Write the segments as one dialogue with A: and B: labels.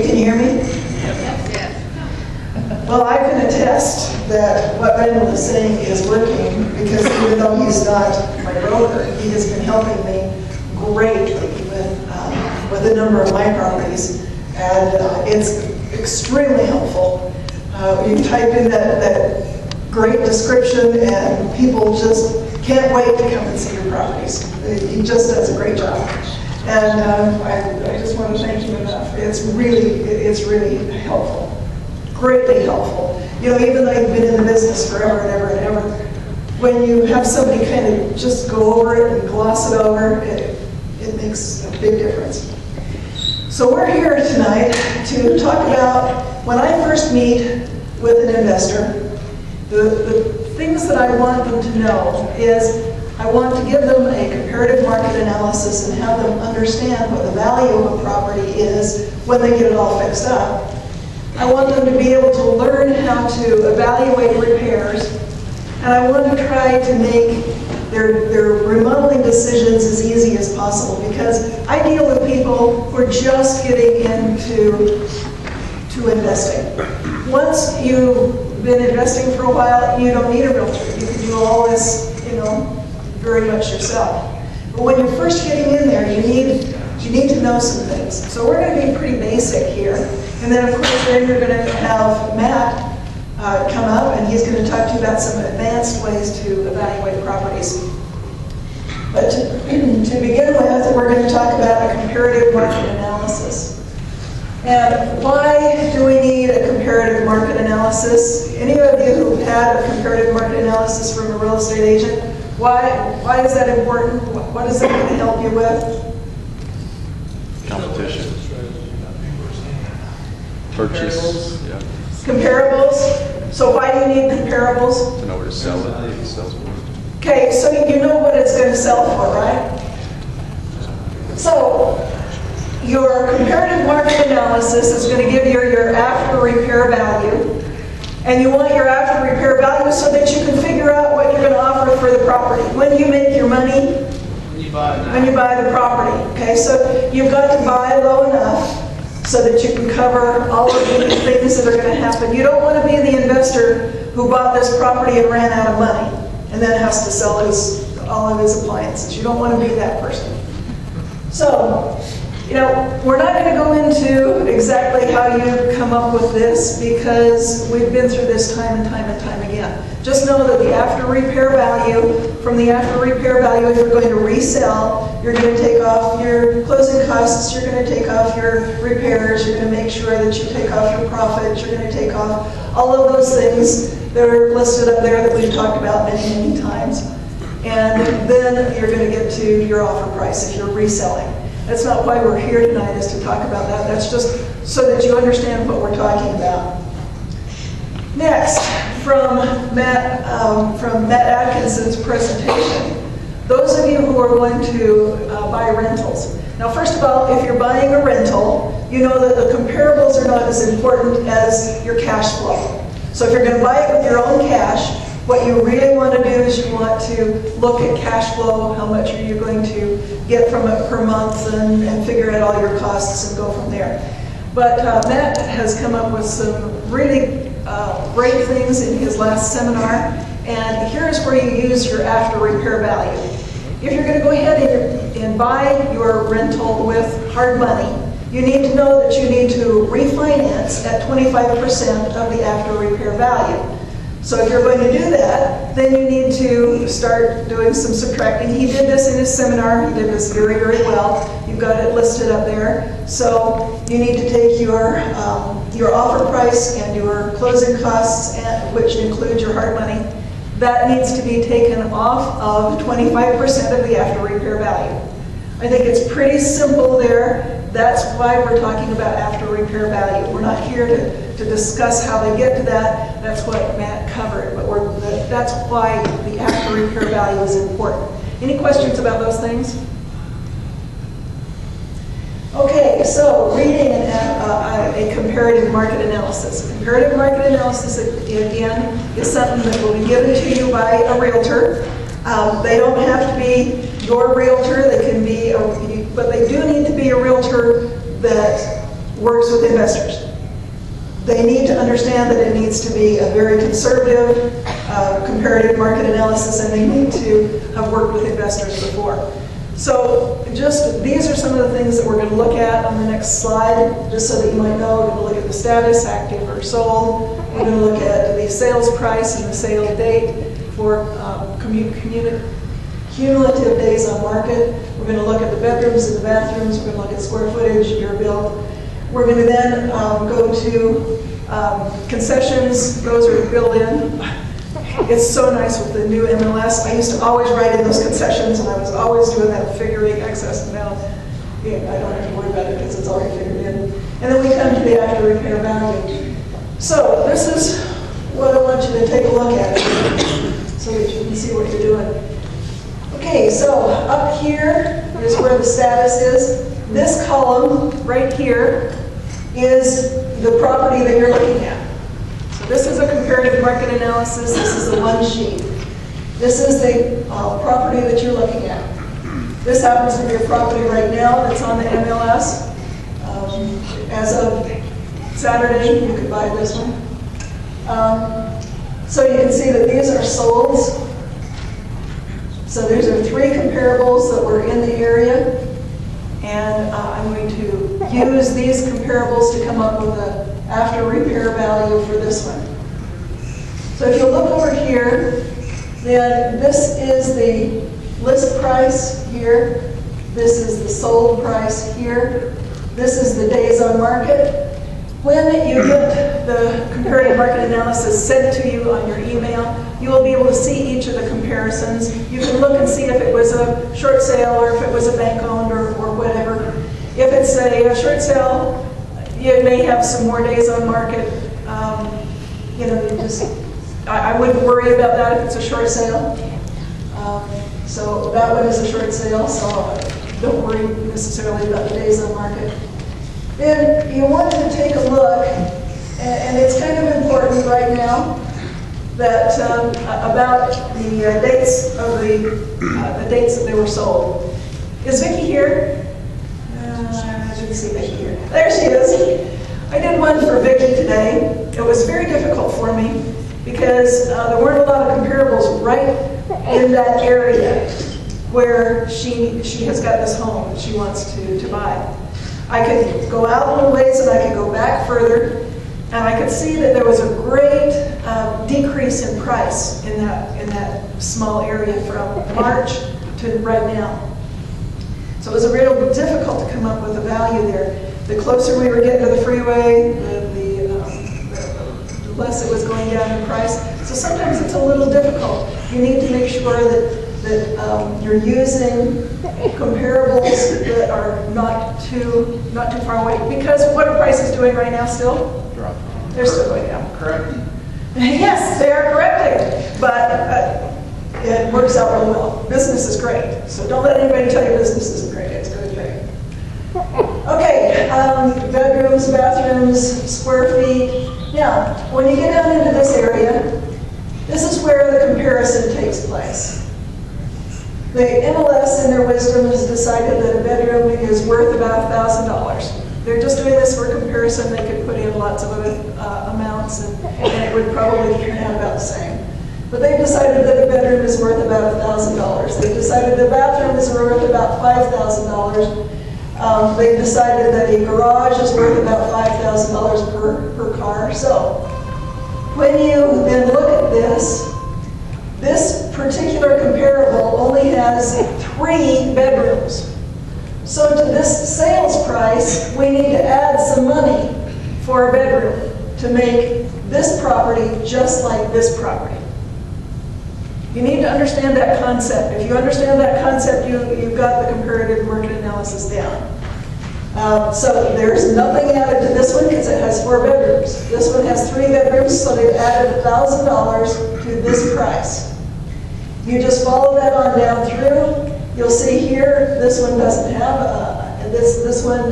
A: Can you hear me? Well, I can attest that what Randall is saying is working, because even though he's not my broker, he has been helping me greatly with a number of my properties, and it's extremely helpful. You type in that great description, and people just can't wait to come and see your properties. He just does a great job, and I just want to thank you enough. It's really helpful. Greatly helpful. You know, even though you've been in the business forever and ever and ever, when you have somebody kind of just go over it and gloss it over, it makes a big difference. So we're here tonight to talk about when I first meet with an investor, the things that I want them to know is I want to give them a comparative market analysis and have them understand what the value of a property is when they get it all fixed up. I want them to be able to learn how to evaluate repairs, and I want to try to make their remodeling decisions as easy as possible, because I deal with people who are just getting into investing. Once you've been investing for a while, you don't need a realtor. You can do all this, very much yourself. But when you're first getting in there, you need to know some things. So we're going to be pretty basic here. And then, of course, then you're going to have Matt come up, and he's going to talk to you about some advanced ways to evaluate properties. But to begin with, we're going to talk about a comparative market analysis. And why do we need a comparative market analysis? Any of you who've had a comparative market analysis from a real estate agent, why is that important? What is that going to help you with?
B: Competition. Purchase. Yeah.
A: Comparables. So why do you need comparables?
B: To know where to sell it.
A: Okay, so you know what it's going to sell for, right? So your comparative market analysis is going to give you your after repair value. And you want your after repair value so that you can figure out what you're going to offer for the property. When do you make your money? When you buy the property. Okay, so you've got to buy low enough so that you can cover all of the things that are going to happen. You don't want to be the investor who bought this property and ran out of money and then has to sell all of his appliances. You don't want to be that person. So, we're not going to go into exactly how you come up with this, because we've been through this time and time and time again. Just know that the after repair value, from the after repair value, if you're going to resell, you're going to take off your closing costs, you're going to take off your repairs, you're going to make sure that you take off your profits, you're going to take off all of those things that are listed up there that we've talked about many, many times. And then you're going to get to your offer price if you're reselling. That's not why we're here tonight, is to talk about that. That's just so that you understand what we're talking about. Next, from Matt Atkinson's presentation, those of you who are going to buy rentals. Now, first of all, if you're buying a rental, you know that the comparables are not as important as your cash flow. So if you're going to buy it with your own cash, what you really want to do is you want to look at cash flow, how much are you going to get from it per month, and figure out all your costs and go from there. But Matt has come up with some really great things in his last seminar, and here's where you use your after repair value. If you're going to go ahead and buy your rental with hard money, you need to know that you need to refinance at 25% of the after repair value. So if you're going to do that, then you need to start doing some subtracting. He did this in his seminar. He did this very, very well. You've got it listed up there. So you need to take your offer price and your closing costs, which include your hard money. That needs to be taken off of 25% of the after repair value. I think it's pretty simple there. That's why we're talking about after repair value. We're not here to discuss how they get to that. That's what Matt covered, but that's why the after repair value is important. Any questions about those things? Okay, so reading a comparative market analysis. Comparative market analysis, again, is something that will be given to you by a realtor. They don't have to be your realtor. They can be, but they do need to be a realtor that works within investors. They need to understand that it needs to be a very conservative comparative market analysis, and they need to have worked with investors before. So just these are some of the things that we're going to look at on the next slide, just so that you might know. We're going to look at the status, active or sold. We're going to look at the sales price and the sale date for cumulative days on market. We're going to look at the bedrooms and the bathrooms. We're going to look at square footage, year built. We're going to then go to concessions. Those are built in. It's so nice with the new MLS. I used to always write in those concessions, and I was always doing that figuring excess amount. Yeah, I don't have to worry about it because it's already figured in. And then we come to the after repair value. So this is what I want you to take a look at so that you can see what you're doing. Okay, so up here is where the status is. This column right here is the property that you're looking at. So this is a comparative market analysis. This is the one sheet. This is the property that you're looking at. This happens to be a property right now that's on the MLS. As of Saturday, you could buy this one. So you can see that these are solds. So these are 3 comparables that were in the area. And I'm going to use these comparables to come up with an after repair value for this one. So if you look over here, then this is the list price here. This is the sold price here. This is the days on market. When you get the comparative market analysis sent to you on your email, you will be able to see each of the comparisons. You can look and see if it was a short sale or if it was a bank-owned or whatever. If it's a short sale, you may have some more days on market. You know, I wouldn't worry about that if it's a short sale. So that one is a short sale, so don't worry necessarily about the days on market. Then you want to take a look, and it's kind of important right now, that about the dates of the dates that they were sold. Is Vicki here? I didn't see Vicki here. There she is. I did one for Vicki today. It was very difficult for me because there weren't a lot of comparables right in that area where she has got this home that she wants to buy. I could go out a little ways and I could go back further, and I could see that there was a great decrease in price in that small area from March to right now. So it was real difficult to come up with a value there. The closer we were getting to the freeway, the less it was going down in price. So sometimes it's a little difficult. You need to make sure that you're using comparables that are not too far away. Because what are prices doing right now still? They're still going down.
B: Correcting.
A: Yes, they are correcting, but it works out really well. Business is great, so don't let anybody tell you business isn't great. It's good, great. Okay, bedrooms, bathrooms, square feet. Now, when you get down into this area, this is where the comparison takes place. The MLS, in their wisdom, has decided that a bedroom is worth about $1,000. They're just doing this for comparison. They could put in lots of other amounts, and it would probably turn out about the same. But they've decided that a bedroom is worth about $1,000. They've decided the bathroom is worth about $5,000. They've decided that a garage is worth about $5,000 per car. So when you then look at this particular comparable only has 3 bedrooms. So to this sales price, we need to add some money for a bedroom to make this property just like this property. You need to understand that concept. If you understand that concept, you've got the comparative market analysis down. So there's nothing added to this one because it has 4 bedrooms. This one has 3 bedrooms, so they've added $1,000 to this price. You just follow that on down through. You'll see here, this one doesn't have, this one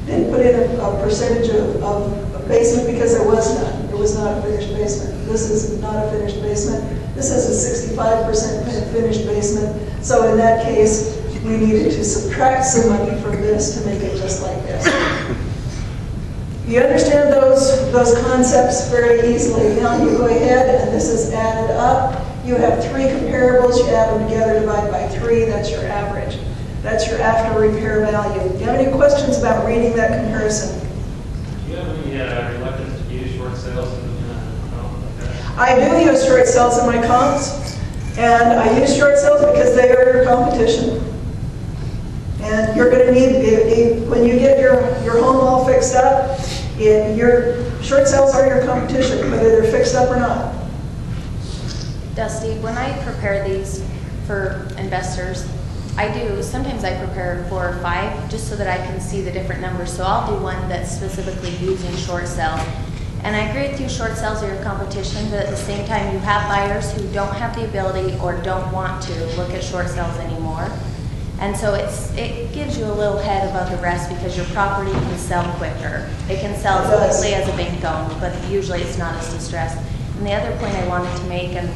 A: didn't put in a percentage of basement because there was none. There was not a finished basement. This is not a finished basement. This is a 65% finished basement. So in that case, we needed to subtract some money from this to make it just like this. You understand those concepts very easily. Now you go ahead and this is added up. You have three comparables, you add them together, divide by 3, that's your average. That's your after repair value. Do you have any questions about reading that comparison?
C: Do you have any reluctance to use short sales in
A: I do use short sales in my comps, and I use short sales because they are your competition. And you're going to need, when you get your home all fixed up, your short sales are your competition, whether they're fixed up or not.
D: Dusty, when I prepare these for investors, sometimes I prepare 4 or 5 just so that I can see the different numbers. So I'll do one that's specifically using short sale. And I agree with you, short sales are your competition, but at the same time you have buyers who don't have the ability or don't want to look at short sales anymore. And so it gives you a little head above the rest because your property can sell quicker. It can sell as quickly as a bank owned, but usually it's not as distressed. And the other point I wanted to make, and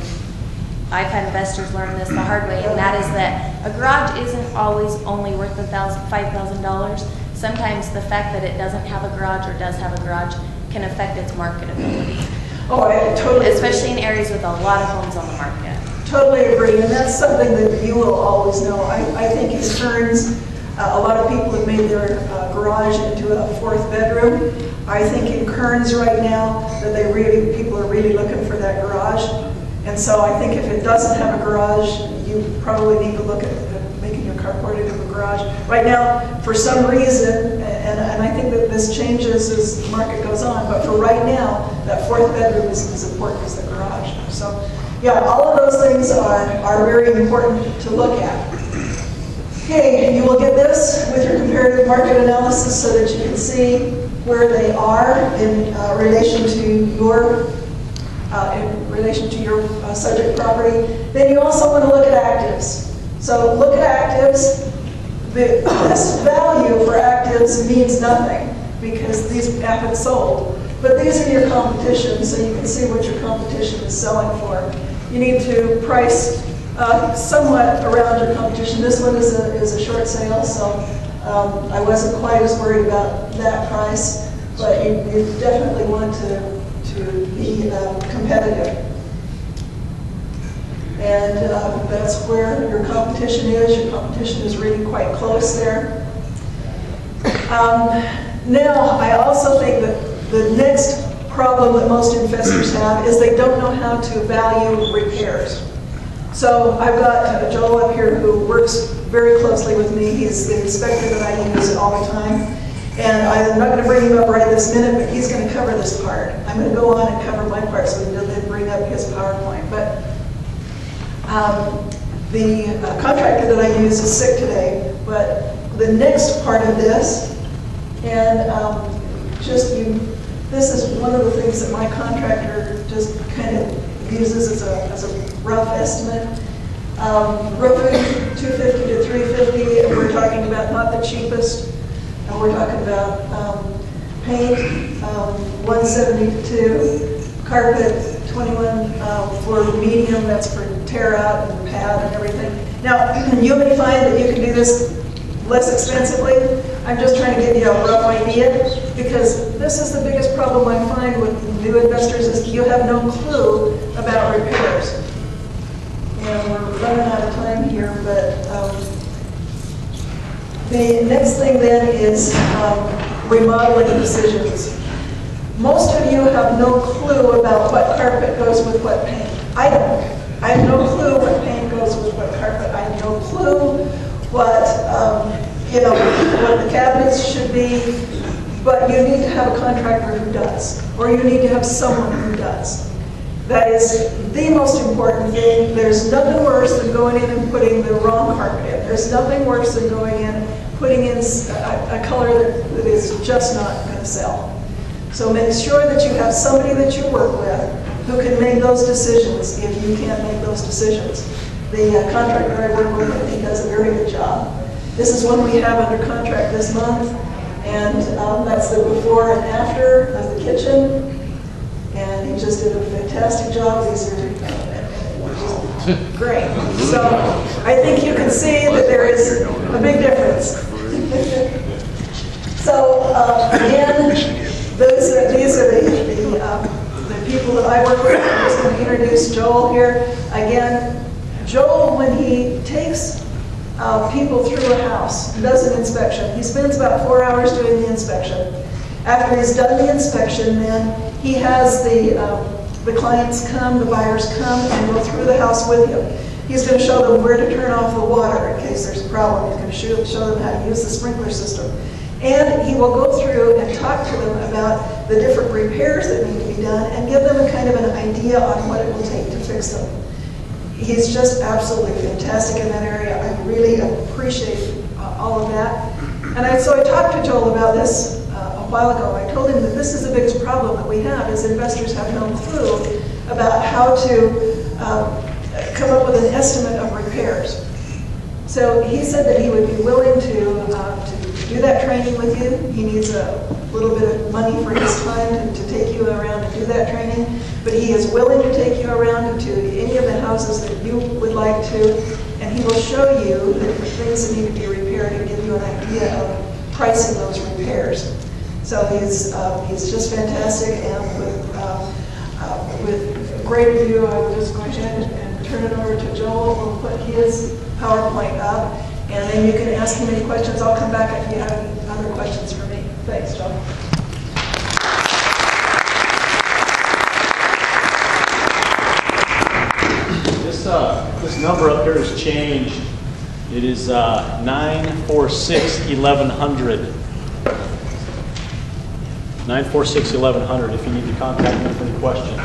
D: I've had investors learn this the hard way, and that is that a garage isn't always only worth $5,000. Sometimes the fact that it doesn't have a garage or does have a garage can affect its marketability.
A: Oh, I totally
D: Especially
A: agree.
D: in areas with a lot of homes on the market.
A: Totally agree, and that's something that you will always know. I think in Kearns, a lot of people have made their garage into a 4th bedroom. I think in Kearns right now that people are really looking for that garage. And so I think if it doesn't have a garage, you probably need to look at making your carport into a garage. Right now, for some reason, and I think that this changes as the market goes on, but for right now, that 4th bedroom is as important as the garage. So, yeah, all of those things are very important to look at. Okay, you will get this with your comparative market analysis so that you can see where they are in relation to your subject property. Then you also want to look at actives. So look at actives. The best value for actives means nothing because these haven't sold. But these are your competition, so you can see what your competition is selling for. You need to price somewhat around your competition. This one is a short sale, so I wasn't quite as worried about that price, but you definitely want to be competitive. And that's where your competition is. Your competition is really quite close there. Now, I also think that the next problem that most investors have is they don't know how to value repairs. So I've got Joel up here who works very closely with me. He's the inspector that I use all the time. And I'm not going to bring him up right this minute, but he's going to cover this part. I'm going to go on and cover my part so he doesn't bring up his PowerPoint. But the contractor that I use is sick today. But the next part of this, and this is one of the things that my contractor just kind of uses as a rough estimate. Roofing, $250 to $350, and we're talking about not the cheapest. And we're talking about paint, $170 to $200, carpet, $21 for medium. That's for tear out and pad and everything. Now, you may find that you can do this less expensively. I'm just trying to give you a rough idea because this is the biggest problem I find with new investors is you have no clue about repairs. And we're running out of time here, but the next thing then is remodeling decisions. Most of you have no clue about what carpet goes with what paint. I don't. I have no clue what paint goes with what carpet. I have no clue what what the cabinets should be. But you need to have a contractor who does, or you need to have someone who does. That is the most important thing. There's nothing worse than going in and putting the wrong carpet in. There's nothing worse than going in and putting in a color that is just not going to sell. So make sure that you have somebody that you work with who can make those decisions if you can't make those decisions. The contractor I work with, I think, does a very good job. This is one we have under contract this month, and that's the before and after of the kitchen. And he just did a fantastic job. These are great. So I think you can see that there is a big difference. So again, the introduce Joel here. Again, Joel, when he takes people through a house, does an inspection, he spends about 4 hours doing the inspection. After he's done the inspection, then he has the clients come, the buyers come, and go through the house with him. He's going to show them where to turn off the water in case there's a problem. He's going to show them how to use the sprinkler system. And he will go through and talk to them about the different repairs that need to be done and give them a kind of an idea on what it will take to fix them. He's just absolutely fantastic in that area. I really appreciate all of that. And so I talked to Joel about this a while ago. I told him that this is the biggest problem that we have is investors have no clue about how to come up with an estimate of repairs. So he said that he would be willing to do that training with you. He needs a little bit of money for his time to take you around and do that training, but he is willing to take you around to any of the houses that you would like to, and he will show you the different things that need to be repaired and give you an idea of pricing those repairs. So he's just fantastic, and with a great review, I will just go ahead and turn it over to Joel. We'll put his PowerPoint up, and then you can ask him any questions. I'll come back if you have any other questions for me. Thanks, Joel.
E: This number up here has changed. It is 946-1100. 946-1100 if you need to contact me for any questions.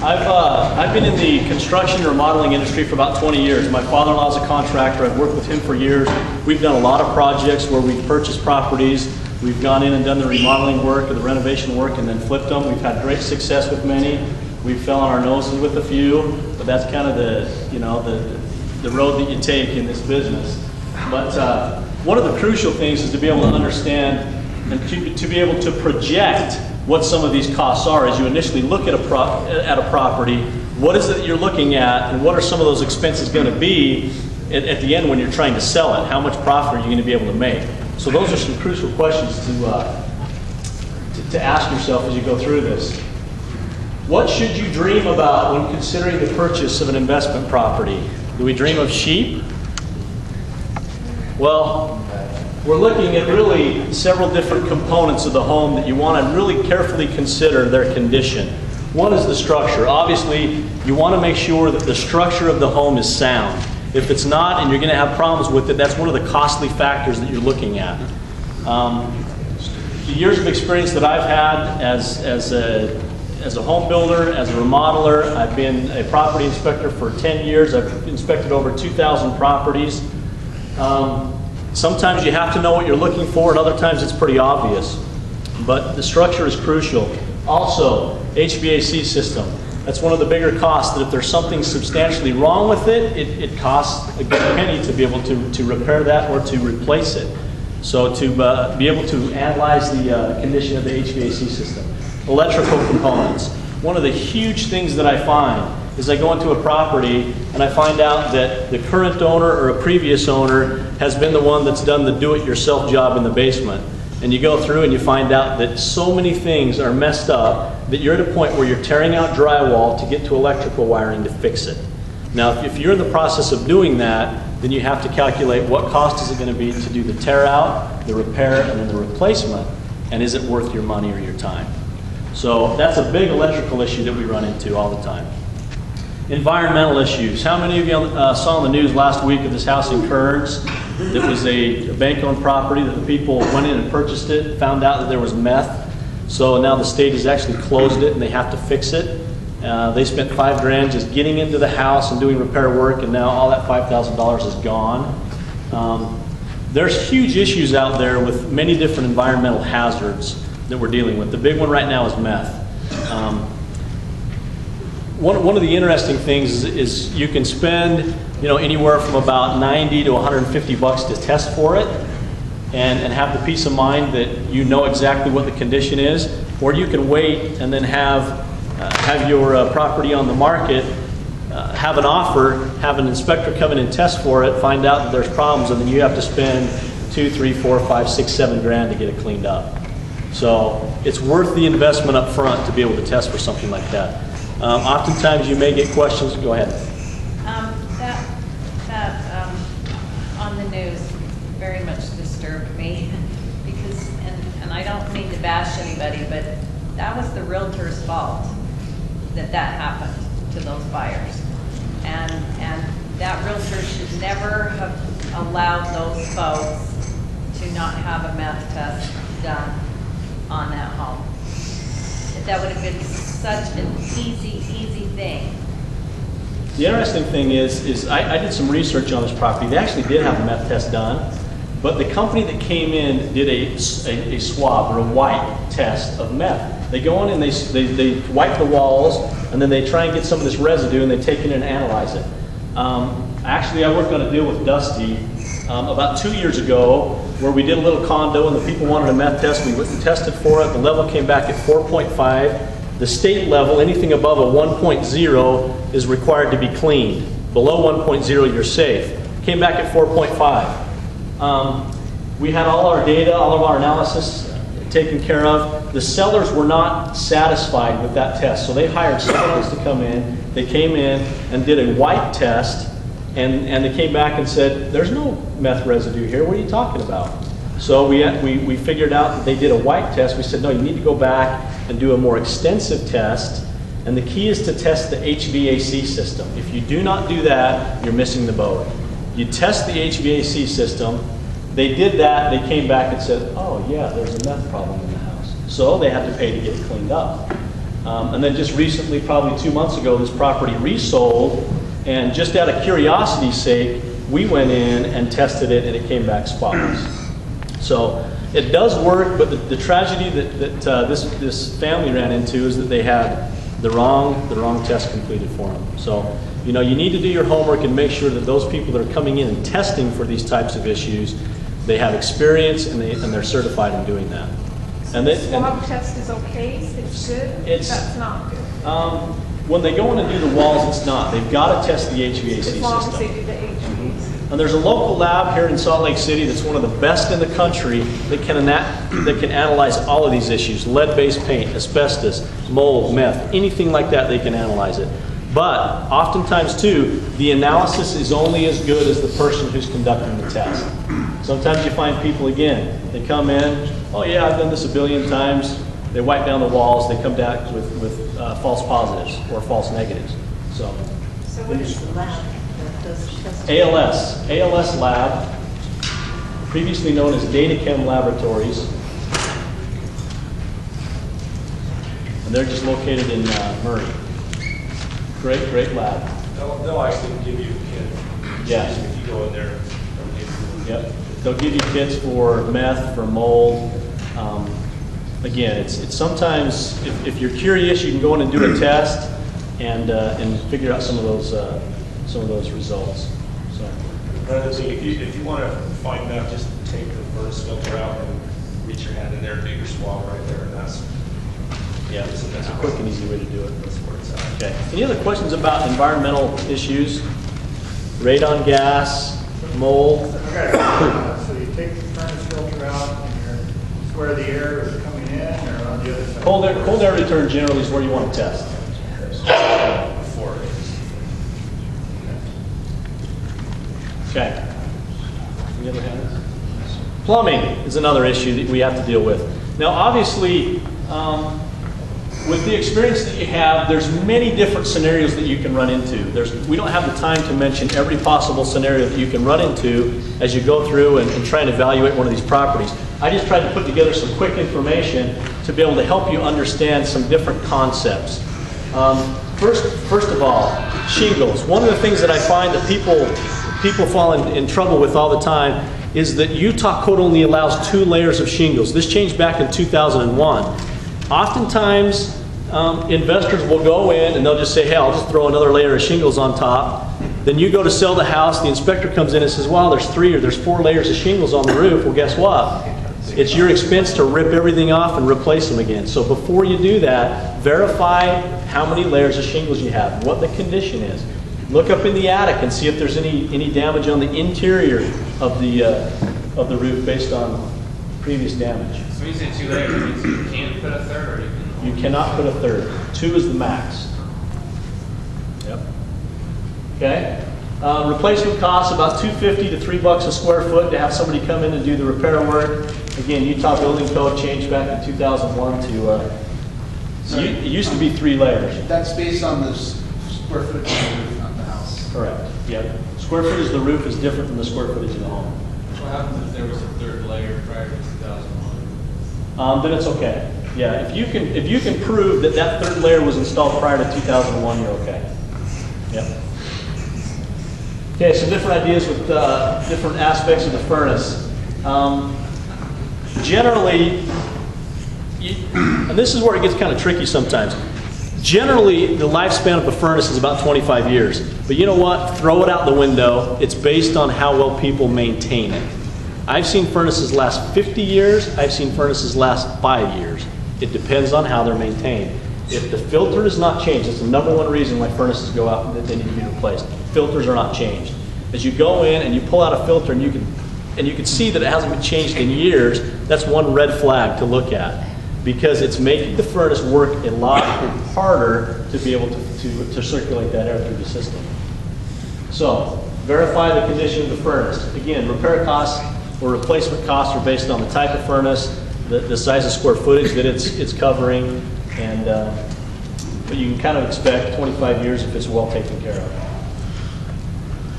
E: I've been in the construction and remodeling industry for about 20 years. My father-in-law is a contractor. I've worked with him for years. We've done a lot of projects where we've purchased properties. We've gone in and done the remodeling work or the renovation work and then flipped them. We've had great success with many. We've fell on our noses with a few, but that's kind of the road that you take in this business. But one of the crucial things is to be able to understand and to be able to project what some of these costs are as you initially look at a property. What is it that you're looking at, and what are some of those expenses going to be at the end when you're trying to sell it? How much profit are you going to be able to make? So those are some crucial questions to ask yourself as you go through this. What should you dream about when considering the purchase of an investment property? Do we dream of sheep? Well, we're looking at really several different components of the home that you want to really carefully consider their condition. One is the structure. Obviously, you want to make sure that the structure of the home is sound. If it's not and you're going to have problems with it, that's one of the costly factors that you're looking at. The years of experience that I've had as a home builder, as a remodeler, I've been a property inspector for 10 years. I've inspected over 2,000 properties. Sometimes you have to know what you're looking for, and other times it's pretty obvious. But the structure is crucial. Also, HVAC system. That's one of the bigger costs, that if there's something substantially wrong with it, it costs a good penny to be able to repair that or to replace it. So to be able to analyze the condition of the HVAC system. Electrical components. One of the huge things that I find is I go into a property and I find out that the current owner or a previous owner has been the one that's done the do-it-yourself job in the basement. And you go through and you find out that so many things are messed up that you're at a point where you're tearing out drywall to get to electrical wiring to fix it. Now, if you're in the process of doing that, then you have to calculate what cost is it going to be to do the tear out, the repair, and then the replacement, and is it worth your money or your time? So that's a big electrical issue that we run into all the time. Environmental issues. How many of you saw in the news last week of this house in Kearns that was a bank-owned property that the people went in and purchased it, found out that there was meth, so now the state has actually closed it and they have to fix it. They spent $5 grand just getting into the house and doing repair work, and now all that $5,000 is gone. There's huge issues out there with many different environmental hazards that we're dealing with. The big one right now is meth. One of the interesting things is you can spend anywhere from about $90 to $150 to test for it and have the peace of mind that you know exactly what the condition is, or you can wait and then have your property on the market, have an offer, have an inspector come in and test for it, find out that there's problems, and then you have to spend $2, $3, $4, $5, $6, $7 grand to get it cleaned up. So it's worth the investment up front to be able to test for something like that. Oftentimes you may get questions. Go ahead.
F: That on the news very much disturbed me because, and I don't mean to bash anybody, but that was the realtor's fault that happened to those buyers. And that realtor should never have allowed those folks to not have a meth test done on that home. That would have been such an easy thing.
E: The interesting thing is I did some research on this property. They actually did have a meth test done, but the company that came in did a swab or a wipe test of meth. They go in and they wipe the walls, and then they try and get some of this residue, and they take it in and analyze it. Actually, I worked on a deal with Dusty about 2 years ago where we did a little condo, and the people wanted a meth test. We went and tested for it. The level came back at 4.5. The state level, anything above a 1.0 is required to be cleaned. Below 1.0, you're safe. Came back at 4.5. We had all our data, all of our analysis taken care of. The sellers were not satisfied with that test, so they hired someone else to come in. They came in and did a wipe test, and they came back and said, there's no meth residue here. What are you talking about? So we figured out that they did a wipe test. We said, no, you need to go back and do a more extensive test. And the key is to test the HVAC system. If you do not do that, you're missing the boat. You test the HVAC system. They did that. They came back and said, oh, yeah, there's a meth problem in the house. So they had to pay to get it cleaned up. And then just recently, probably 2 months ago, this property resold. And just out of curiosity's sake, we went in and tested it, and it came back spotless. So it does work, but the tragedy that this family ran into is that they had the wrong test completed for them. So, you know, you need to do your homework and make sure that those people that are coming in and testing for these types of issues, they have experience and they're certified in doing that. And they,
G: swab test is okay, it's good? That's not good.
E: When they go in and do the walls, it's not. They've got to test the HVAC system.
G: As long as they do the HVAC.
E: And there's a local lab here in Salt Lake City that's one of the best in the country that can analyze all of these issues: lead-based paint, asbestos, mold, meth, anything like that. They can analyze it. But oftentimes too, the analysis is only as good as the person who's conducting the test. Sometimes you find people, again, they come in, oh yeah, I've done this a billion times. They wipe down the walls. They come back with false positives or false negatives. So
F: what is the lab that does testing?
E: ALS Lab, previously known as Datachem Laboratories, and they're just located in Murray. Great lab.
H: They'll actually give you a kit.
E: Yeah.
H: If you go in there, they'll give you.
E: Yep. They'll give you kits for meth, for mold. Again, it's sometimes if you're curious, you can go in and do a test and figure out some of those results. So.
H: Another thing, if you want to find meth, just take the burst filter out and reach your hand in there and do your swab right there, and that's
E: a quick and easy way to do it.
H: That's where it's at.
E: Okay. Any other questions about environmental issues? Radon gas, mold?
I: Okay. So you take the furnace filter out and you're where the air is coming in or on the other side?
E: Cold air return generally is where you want to test.
H: Before it is.
E: Okay. Any other hands? Plumbing is another issue that we have to deal with. Now, obviously, with the experience that you have, there's many different scenarios that you can run into. We don't have the time to mention every possible scenario that you can run into as you go through and try and evaluate one of these properties. I just tried to put together some quick information to be able to help you understand some different concepts. First of all, shingles. One of the things that I find that people fall in trouble with all the time is that Utah code only allows 2 layers of shingles. This changed back in 2001. Oftentimes, investors will go in and they'll just say, hey, I'll just throw another layer of shingles on top. Then you go to sell the house, the inspector comes in and says, well, there's 3 or there's 4 layers of shingles on the roof. Well, guess what? It's your expense to rip everything off and replace them again. So before you do that, verify how many layers of shingles you have, what the condition is. Look up in the attic and see if there's any damage on the interior of the roof based on previous damage.
C: So when you say 2 layers, it means you can't put a third, or you can?
E: You cannot put a third. 2 is the max. Yep. Okay. Replacement costs about $2.50 to $3 a square foot to have somebody come in and do the repair work. Again, Utah Building Code changed back in 2001 to, it used to be 3 layers.
J: That's based on the square footage of the roof, not the house.
E: Correct. Yep. Square footage of the roof is different than the square footage of the home.
C: What happens if there was a third layer prior to 2001?
E: Then it's okay. Yeah, if you can prove that that third layer was installed prior to 2001, you're okay. Yep. Okay, some different ideas with different aspects of the furnace. Generally, and this is where it gets kind of tricky sometimes. Generally, the lifespan of a furnace is about 25 years. But you know what? Throw it out the window. It's based on how well people maintain it. I've seen furnaces last 50 years. I've seen furnaces last 5 years. It depends on how they're maintained. If the filter is not changed, it's the #1 reason why furnaces go out and that they need to be replaced. Filters are not changed. As you go in and you pull out a filter and you can see that it hasn't been changed in years, that's one red flag to look at, because it's making the furnace work a lot harder to be able to circulate that air through the system. So, verify the condition of the furnace. Again, repair costs or replacement costs are based on the type of furnace, the size of square footage that it's covering, and but you can kind of expect 25 years if it's well taken care of.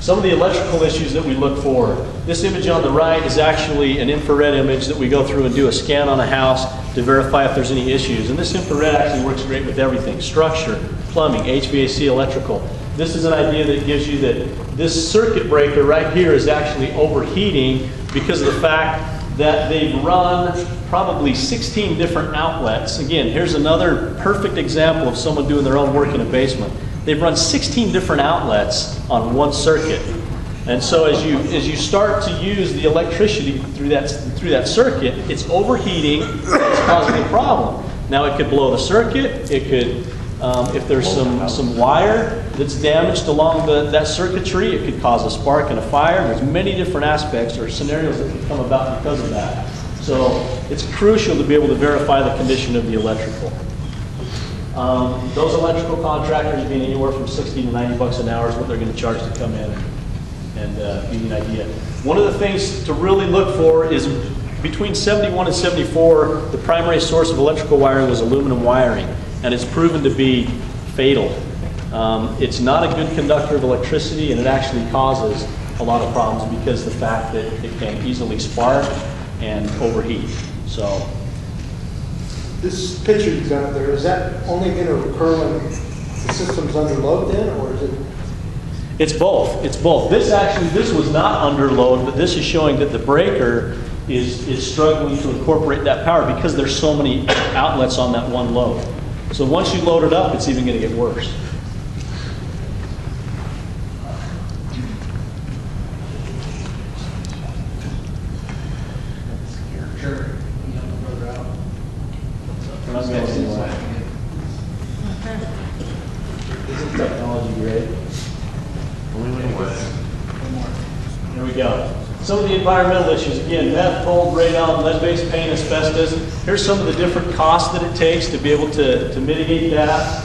E: Some of the electrical issues that we look for. This image on the right is actually an infrared image that we go through and do a scan on a house to verify if there's any issues. And this infrared actually works great with everything: structure, plumbing, HVAC, electrical. This is an idea that gives you that this circuit breaker right here is actually overheating because of the fact that they've run probably 16 different outlets. Again, here's another perfect example of someone doing their own work in a basement. They've run 16 different outlets on one circuit. And so as you start to use the electricity through that circuit, it's overheating, it's causing a problem. Now it could blow the circuit, it could, if there's some wire that's damaged along that circuitry, it could cause a spark and a fire. There's many different aspects or scenarios that can come about because of that. So it's crucial to be able to verify the condition of the electrical. Those electrical contractors being anywhere from 60 to 90 bucks an hour is what they're going to charge to come in and give you an idea. One of the things to really look for is between 71 and 74, the primary source of electrical wiring was aluminum wiring, and it's proven to be fatal. It's not a good conductor of electricity, and it actually causes a lot of problems because of the fact that it can easily spark and overheat. So.
J: This picture you've got up there, is that only going to occur when the system's under load then, or is it?
E: It's both. It's both. This was not under load, but this is showing that the breaker is struggling to incorporate that power because there's so many outlets on that one load. So once you load it up, it's even going to get worse. Isn't technology great? There we go. Some of the environmental issues, again, meth, mold, radon, lead-based paint, asbestos. Here's some of the different costs that it takes to be able to mitigate that.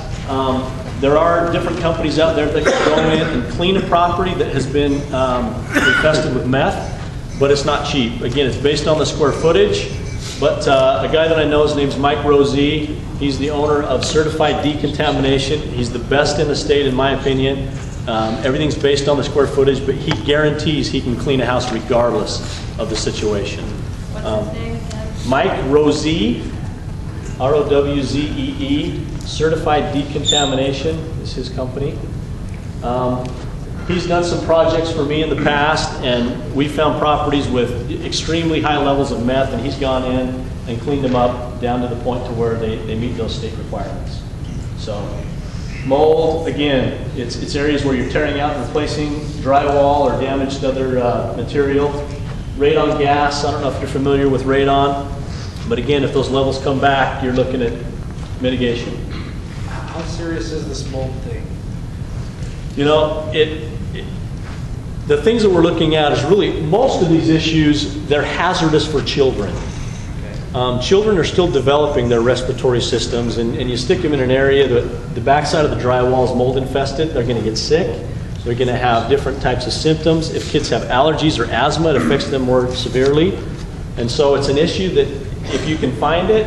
E: There are different companies out there that can go in and clean a property that has been infested with meth, but it's not cheap. Again, it's based on the square footage. But a guy that I know, his name's Mike Rosé. He's the owner of Certified Decontamination. He's the best in the state, in my opinion. Everything's based on the square footage, but he guarantees he can clean a house regardless of the situation.
F: What's his name again?
E: Mike Rosé, R-O-W-Z-E-E, Certified Decontamination is his company. He's done some projects for me in the past, and we found properties with extremely high levels of meth, and he's gone in and cleaned them up down to the point to where they meet those state requirements. So, mold, again, it's areas where you're tearing out and replacing drywall or damaged other material. Radon gas, I don't know if you're familiar with radon, but again, if those levels come back, you're looking at mitigation.
J: How serious is this mold thing?
E: You know, the things that we're looking at is really, most of these issues, they're hazardous for children. children are still developing their respiratory systems, and you stick them in an area that the backside of the drywall is mold infested, they're going to get sick. They're going to have different types of symptoms. If kids have allergies or asthma, it affects them more severely. And so it's an issue that if you can find it,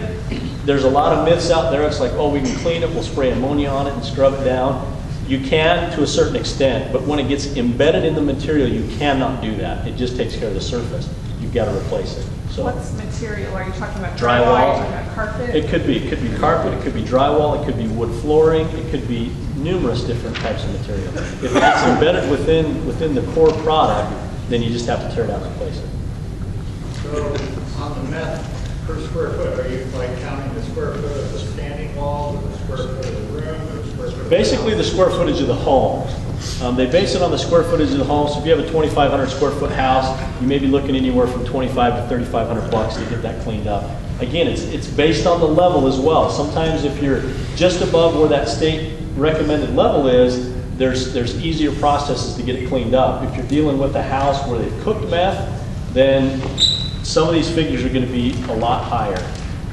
E: there's a lot of myths out there. It's like, oh, we can clean it, we'll spray ammonia on it and scrub it down. You can to a certain extent, but when it gets embedded in the material, you cannot do that. It just takes care of the surface. You've got to replace it. So,
G: What's material? Are you talking about
E: drywall.
G: drywall? Are you talking about carpet?
E: It could be carpet, it could be drywall, it could be wood flooring, it could be numerous different types of material. If it's embedded within the core product, then you just have to tear it out and replace it.
I: So on the meth per square foot, are you like counting the square foot of the standing wall, or the square foot of the room, or the square foot of
E: Basically the square footage of the home. They base it on the square footage of the home. So if you have a 2,500 square foot house, you may be looking anywhere from $2,500 to $3,500 to get that cleaned up. Again, it's based on the level as well. Sometimes if you're just above where that state recommended level is, there's easier processes to get it cleaned up. If you're dealing with a house where they've cooked meth, then some of these figures are going to be a lot higher.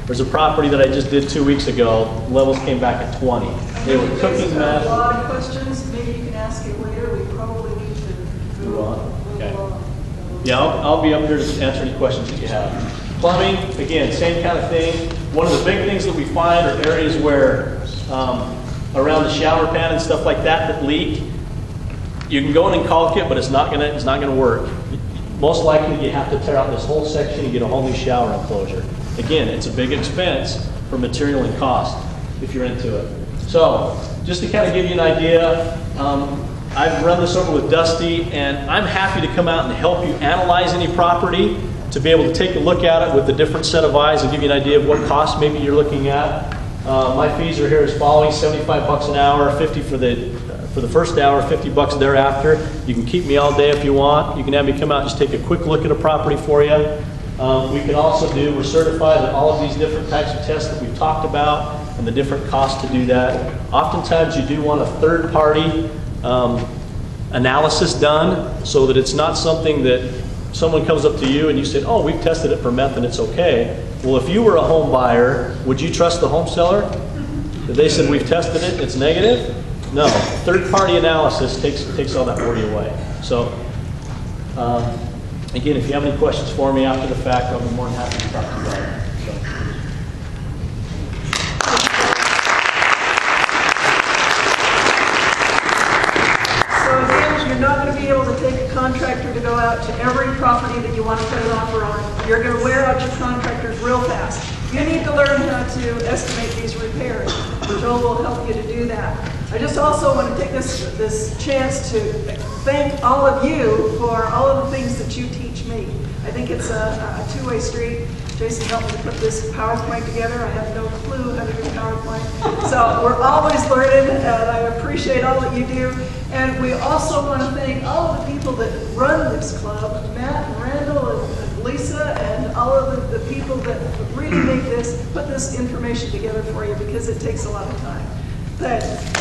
E: There's a property that I just did 2 weeks ago, levels came back at 20. They were cooking meth.
A: A lot of questions, maybe you can ask it later, we probably need to
E: Move on.
A: move
E: Okay.
A: along.
E: Yeah, I'll be up here to answer any questions that you have. Plumbing, again, same kind of thing. One of the big things that we find are areas where, around the shower pan and stuff like that leak. You can go in and caulk it, but it's not gonna work. Most likely you have to tear out this whole section and get a whole new shower enclosure. Again, it's a big expense for material and cost if you're into it. So, just to kind of give you an idea, I've run this over with Dusty, and I'm happy to come out and help you analyze any property, to be able to take a look at it with a different set of eyes and give you an idea of what cost maybe you're looking at. My fees are here as following: $75 an hour, $50 for the first hour, $50 thereafter. You can keep me all day if you want. You can have me come out and just take a quick look at a property for you. We can also we're certified in all of these different types of tests that we've talked about and the different costs to do that. Oftentimes you do want a third-party analysis done, so that it's not something that someone comes up to you and you said, oh, we've tested it for meth and it's okay. Well, if you were a home buyer, would you trust the home seller? If they said we've tested it, it's negative? No. Third-party analysis takes all that worry away. So, again, if you have any questions for me after the fact, I'll be more than happy to talk to you about it.
A: So again, you're not going to be able to take a contractor to go out to every property that you want to put an offer on. You're going to wear out your contractors real fast. You need to learn how to estimate these repairs. Joel will help you to do that. I just also want to take this chance to thank all of you for all of the things that you teach me. I think it's a two-way street. Jason helped me to put this PowerPoint together. I have no clue how to do PowerPoint. So we're always learning, and I appreciate all that you do. And we also want to thank all of the people that run this club, Matt and Randall and Lisa, and all of the people that really put this information together for you, because it takes a lot of time. Thanks.